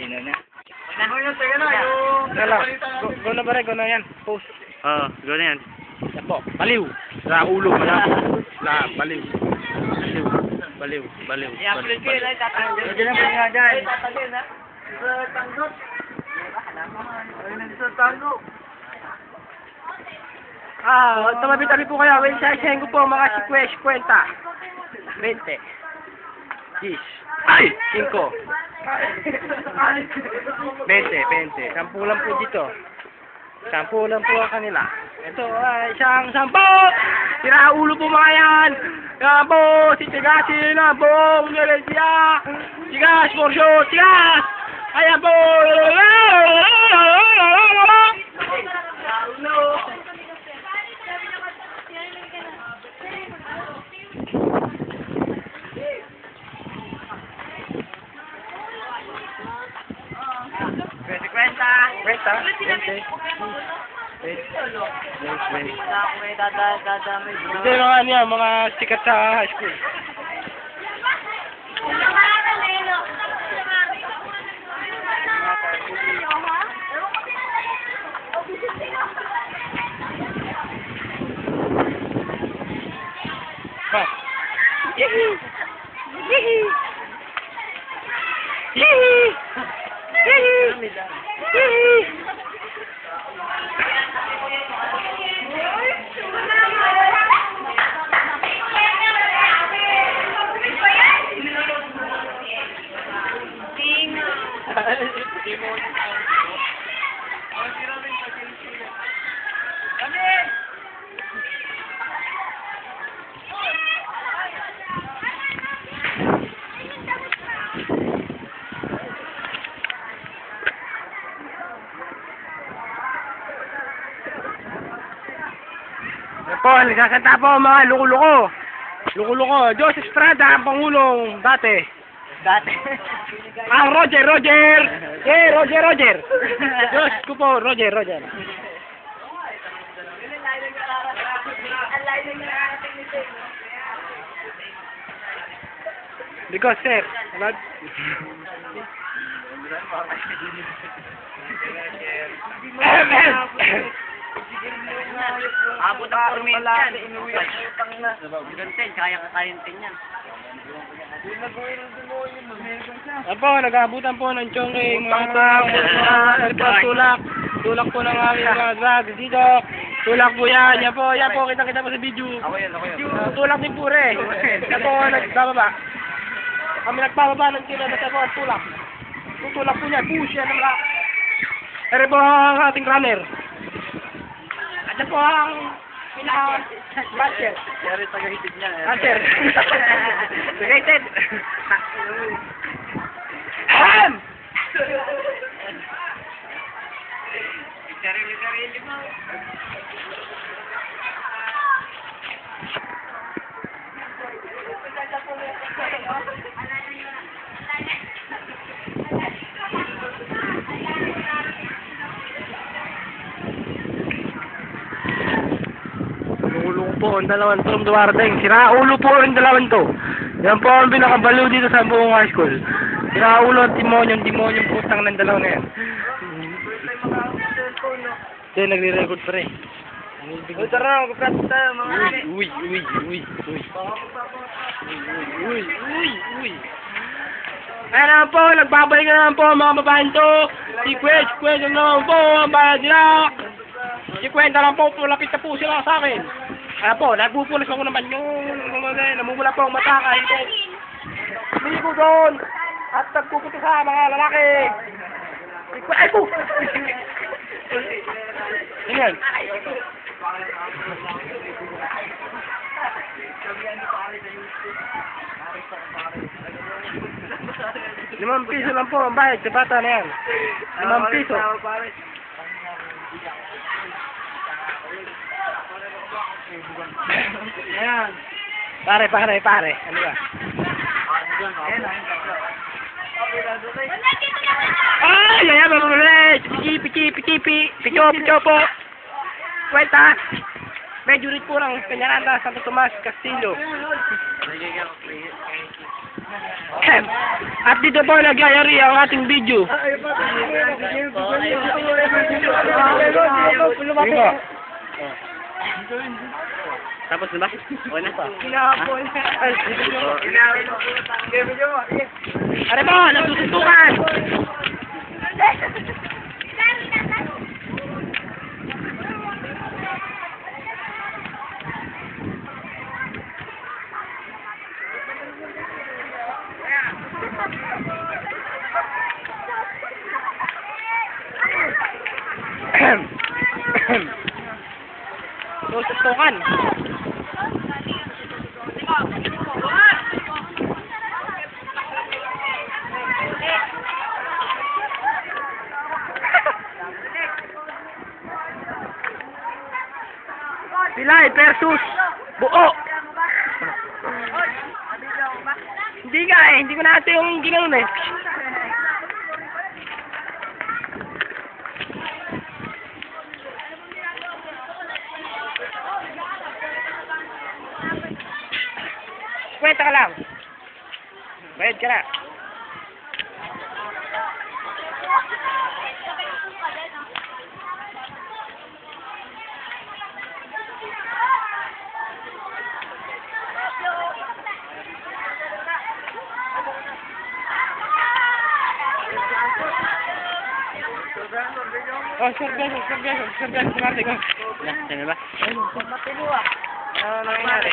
Sino na? Go na ba rin? Go na yan. Post. Oo, gano'n yan. Yan po. Baliw. Sa ulo mo lang. Baliw. Baliw. I-upload ko yun, tatanggal. Lagyan na po nga dyan. Tatanggal na. Sa tanggol. Sa tanggol. Tumabi-tabi po kayo. Well, isa-isahin ko po mga 50. 20. 10. Ay! 5. 20. 10 lang po dito. 10 lang po ang kanila. Ito ay isang 10. Sira ulo po mga yan. Yan po. Si Tigasin na po. Siya. Tigas for sure. Tigas. Ayan po. Kwenta. Ito yung mga niya, mga sikat sa high school. Yee! Po, nagkakanta po mga luko-luko. Luko-luko. Joseph Estrada, ang Pangulong dati. Roger. Roger. Diyos ko po, Roger. Because, sir, Abot ang permit yan. Gantin, kaya kakayantin yan. Apo, nag-aabutan po ng chonging tulak. Tulak po ng aming mga drugs dito. Tulak po yan. Yan po, kita po sa video. Tulak din po rin. Yan po, nagbababa. Kami nagbababa ng kinabasa po ang tulak. Tulak po niya, push yan ang lahat. Ere po ang ating runner. At po ang pinaka-batcher. Kaya tagahitid niya. Batcher. Tagahitid. Ahem! Sarili mo. Po ang dalawang to duwarding. Sira ulo po ang dalawang to. Yan po ang pinakabaliw dito sa buong high school. Sira ulo ang demonyong putang ng dalawa na yan. Ito yung nagre-record pa rin. O tara, mag-practice tayo mga Uy. Ayan naman po, nagbabalik na naman po mga babaeng to. Si Quest naman po, ang bayan nila. Si Kwenta lang po, lapit na po sila sa akin. Ayan po, nagpupulis ako naman yung namumula po ang mata kahit po. Hindi ko doon. At nagpuputo sa mga lalaki. Ay po! Yan. ₱5 lang po ang bayad sa bata na yan. ₱5. Ayan. Pare. Ano ba? Ay, ayan, mamamamay. Picho po. Kwenta. Medyo rin po lang. Peñaranda, Santo Tomas, Castillo. At dito po nagyayari ang ating video. Tapos na ba? O na? Are po, nasusuntukan! Nasusuntukan! Pilay versus Buo. Hindi nga eh, hindi ko natin yung ginanon eh. Kwenta ka lang. Bayad ka na. Oh, serbian, sumarte ko. Yan ba? Ano nangyayari?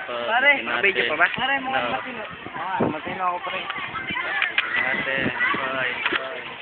Pare, Video pa ba? Pare, matino ako pa rin. Ate, bye.